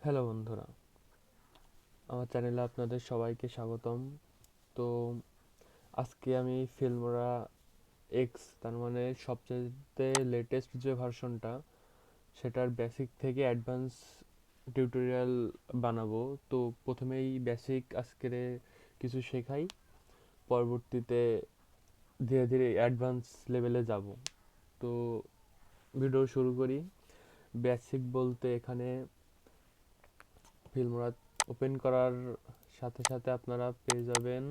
Hello বন্ধুরা, আমার চ্যানেলে আপনাদের সবাইকে স্বাগতম। তো আজকে আমি ফিল্মোরা এক্স, তার মানে সবচেয়ে লেটেস্ট যে ভার্সনটা, সেটার বেসিক থেকে অ্যাডভান্স টিউটোরিয়াল বানাবো। তো প্রথমেই বেসিক আজকের কিছু শেখাই, পরবর্তীতে ধীরে ধীরে অ্যাডভান্স লেভেলে যাব। তো ভিডিও শুরু করি। বেসিক বলতে এখানে ফিল্মোরা ওপেন করার সাথে সাথে আপনারা পেয়ে যাবেন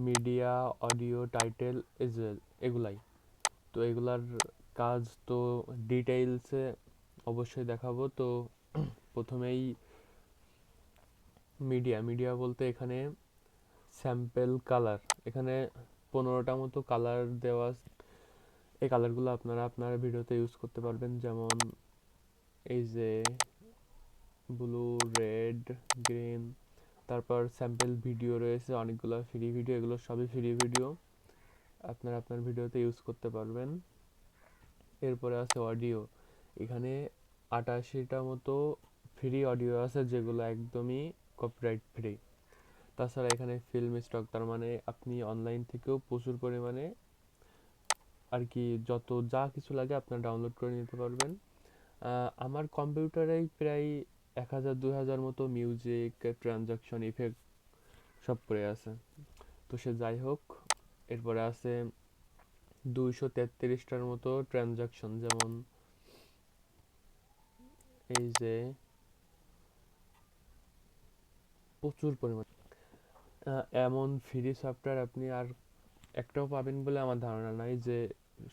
মিডিয়া, অডিও, টাইটেল, এজুয়াল, এগুলাই। তো এগুলার কাজ তো ডিটেইলসে অবশ্যই দেখাবো। তো প্রথমেই মিডিয়া বলতে এখানে স্যাম্পল কালার, এখানে 15টা মতো কালার দেওয়া। এই কালারগুলো আপনারা আপনার ভিডিওতে ইউজ করতে পারবেন, যেমন এই যে ব্লু, রেড, গ্রিন। তারপর স্যাম্পল ভিডিও রয়েছে অনেকগুলো, ফ্রি ভিডিও, এগুলো সবই ফ্রি ভিডিও, আপনারা আপনার ভিডিওতে ইউজ করতে পারবেন। এরপরে আছে অডিও, এখানে 88টা মতো ফ্রি অডিও আছে, যেগুলো একদমই কপিরাইট ফ্রি। তাছাড়া এখানে ফিল্ম স্টক, তার মানে আপনি অনলাইন থেকেও প্রচুর পরিমাণে আর কি যত যা কিছু লাগে আপনার ডাউনলোড করে নিতে পারবেন। আমার কম্পিউটারেই প্রায় 1000-2000 মতো মিউজিক, ট্রানজাকশন, ইফেক্ট সব পড়ে আছে। তো সে যাই হোক, এরপরে আছে 233টার মতো ট্রানজাকশন, যেমন এই যে প্রচুর পরিমাণ। এমন ফ্রি সফটওয়্যার আপনি আর একটাও পাবেন বলে আমার ধারণা নাই, যে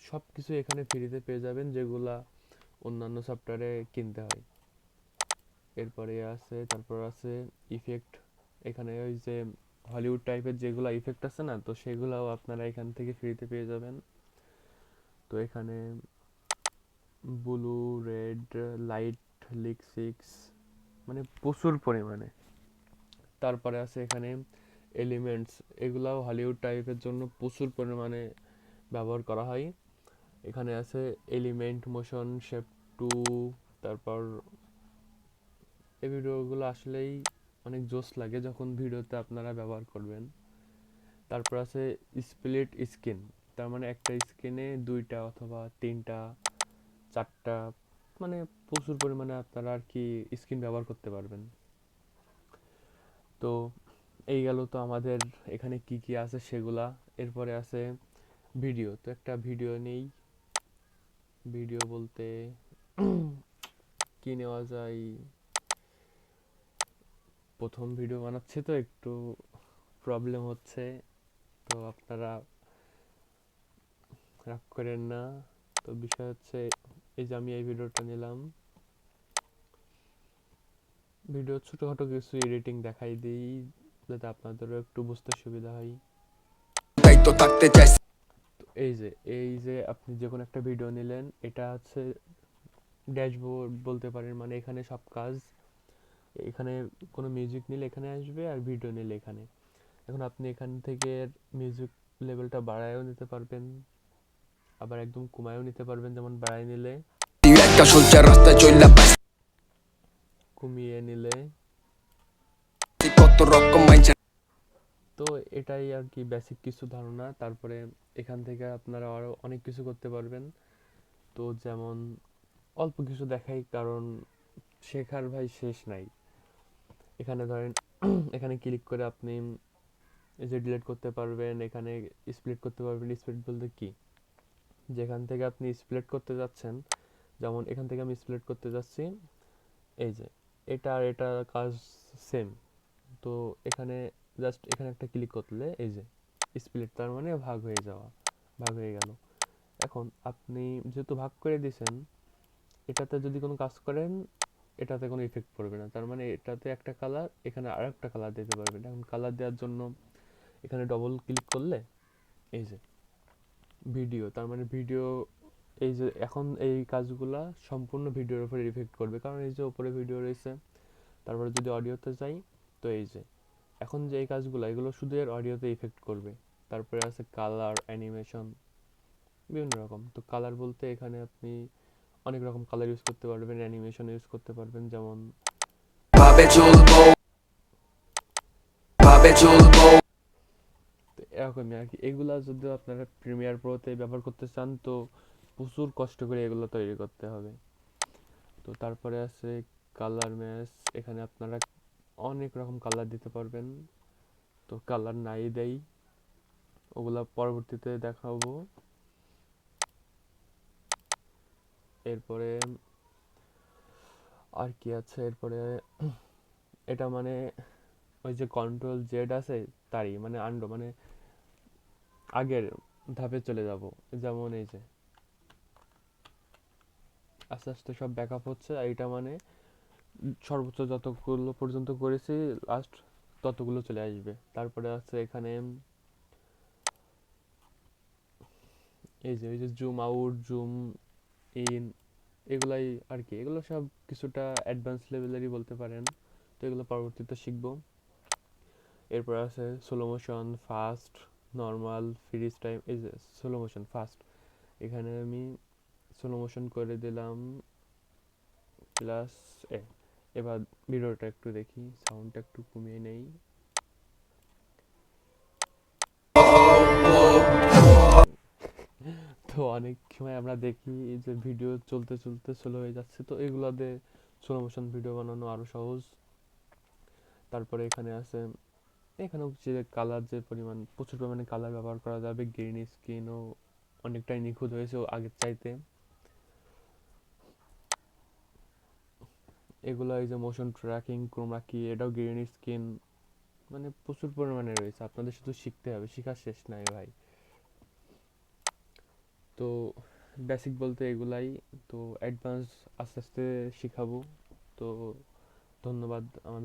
সব কিছু এখানে ফ্রিতে পেয়ে যাবেন, যেগুলা অন্যান্য সফটওয়্যারে কিনতে হয়। তারপর আছে ইফেক্ট, এখানে ওই যে হলিউড টাইপের যেগুলো ইফেক্ট আছে না, তো সেগুলাও আপনারা এখান থেকে ফ্রিতে পেয়ে যাবেন। তো এখানে blue, red, light, leak six, মানে প্রচুর পরিমাণে। তারপরে আছে এখানে এলিমেন্টস, এগুলাও হলিউড টাইপের জন্য প্রচুর পরিমাণে ব্যবহার করা হয়। এখানে আছে এলিমেন্ট, মোশন, শেপ টু। তারপর এই ভিডিওগুলো আসলেই অনেক জোস লাগে যখন ভিডিওতে আপনারা ব্যবহার করবেন। তারপর আছে স্প্লিট স্ক্রিন, তার মানে একটা স্ক্রিনে 2টা অথবা 3টা, 4টা, মানে প্রচুর পরিমাণে আপনারা আর কি স্ক্রিন ব্যবহার করতে পারবেন। তো এই গেল তো আমাদের এখানে কি কি আছে সেগুলা। এরপরে আছে ভিডিও, তো একটা ভিডিও নেই। ভিডিও বলতে কি নেওয়া যায়, প্রথম ভিডিও বানাচ্ছি তো একটু প্রবলেম হচ্ছে, তো আপনারা রাগ করেন না। তো বিষয় হচ্ছে, এই যে আমি এই ভিডিওটা নিলাম, ভিডিও ছোটখাটো কিছু এডিটিং দেখাই দিই, যাতে আপনাদেরও একটু বুঝতে সুবিধা হয়। দায়িত্ব থাকতে চাই। তো এই যে আপনি যে কোনো একটা ভিডিও নিলেন, এটা হচ্ছে ড্যাশবোর্ড বলতে পারেন, মানে এখানে সব কাজ। এখানে কোনো মিউজিক নিলে এখানে আসবে, আর ভিডিও নিলে এখানে। এখন আপনি এখান থেকে মিউজিক লেভেলটা বাড়ায়ও নিতে পারবেন, আবার একদম কমায়ও নিতে পারবেন। যেমন বাড়ায় নিলে, একটা সোজা রাস্তায় চললাম, কমিয়ে নিলে কত রকম মাইন্ড। তো এটাই আর কি বেসিক কিছু ধারণা। তারপরে এখান থেকে আপনারা আরো অনেক কিছু করতে পারবেন। তো যেমন অল্প কিছু দেখাই, কারণ শেখার ভাই শেষ নাই। এখানে ধরেন এখানে ক্লিক করে আপনি এই যে ডিলিট করতে পারবেন, এখানে স্প্লিট করতে পারবেন। স্প্লিট বলতে কি, যেখান থেকে আপনি স্প্লিট করতে যাচ্ছেন, যেমন এখান থেকে আমি স্প্লিট করতে যাচ্ছি, এই যে এটা আর এটা কাজ সেম। তো এখানে জাস্ট এখানে একটা ক্লিক করলে এই যে স্প্লিট, তার মানে ভাগ হয়ে যাওয়া, ভাগ হয়ে গেল। এখন আপনি যেহেতু ভাগ করে দিয়েছেন, এটাতে যদি কোনো কাজ করেন, এটাতে কোনো ইফেক্ট পড়বে না, তার মানে এটাতে একটা কালার, এখানে আর একটা কালার দিতে পারবেন। এখন কালার দেওয়ার জন্য এখানে ডবল ক্লিক করলে এই যে ভিডিও, তার মানে ভিডিও, এই যে এখন এই কাজগুলা সম্পূর্ণ ভিডিওর উপরে ইফেক্ট করবে, কারণ এই যে উপরে ভিডিও রয়েছে। তারপরে যদি অডিওতে যাই, তো এই যে এখন যে এই কাজগুলো, এগুলো শুধু এর অডিওতে ইফেক্ট করবে। তারপরে আছে কালার, অ্যানিমেশন, বিভিন্ন রকম। তো কালার বলতে এখানে আপনি অনেক রকম কালার ইউজ করতে পারবেন, অ্যানিমেশন ইউজ করতে পারবেন, যেমন এরকমই আর কি। এগুলা যদি আপনারা প্রিমিয়ার প্রোতে ব্যবহার করতে চান তো প্রচুর কষ্ট করে এগুলো তৈরি করতে হবে। তো তারপরে আছে কালার ম্যাচ। এখানে আপনারা অনেক রকম কালার দিতে পারবেন। তো কালার নাই দেই, ওগুলা পরবর্তীতে দেখাবো। এরপরে আর কি আছে, এরপরে এটা মানে ওই যে কন্ট্রোল জেড আছে তারই মানে আন্ডো মানে আগের ধাপে চলে যাব। যেমন এই যে আস্তে আস্তে সব ব্যাকআপ হচ্ছে, আর এটা মানে সর্বোচ্চ যতগুলো পর্যন্ত করেছি লাস্ট ততগুলো চলে আসবে। তারপরে আছে এখানে এই যে জুম আউট, জুম ইন, এগুলাই আর কি। এগুলো সব কিছুটা অ্যাডভান্স লেভেলেরই বলতে পারেন। তো এগুলো পরবর্তীতে শিখবো। এরপর আছে slow motion, fast, normal, fridge time. এই যে স্লো মোশন ফাস্ট, এখানে আমি স্লো মোশন করে দিলাম প্লাস এ। এবার ভিডিওটা একটু দেখি, সাউন্ডটা একটু কমিয়ে নেই। তো অনেক সময় আমরা দেখি এই যে ভিডিও চলতে চলতে স্লো হয়ে যাচ্ছে, তো এগুলোতে স্লো মোশন ভিডিও বানানো আরো সহজ। তারপরে এখানে আছে, এখানেও যে কালার, যে পরিমাণ প্রচুর পরিমাণে কালার ব্যবহার করা যাবে। গ্রিন স্ক্রিনও অনেকটাই নিখুঁত হয়েছে আগের চাইতে। এগুলো এই যে মোশন ট্র্যাকিং, ক্রোমা কি, এটাও গ্রিন স্ক্রিন, মানে প্রচুর পরিমাণে রয়েছে। আপনাদের শুধু শিখতে হবে, শেখার শেষ নাই ভাই। তো বেসিক বলতে এগুলাই। তো অ্যাডভান্স আস্তে আস্তে শিখাবো। তো ধন্যবাদ আমার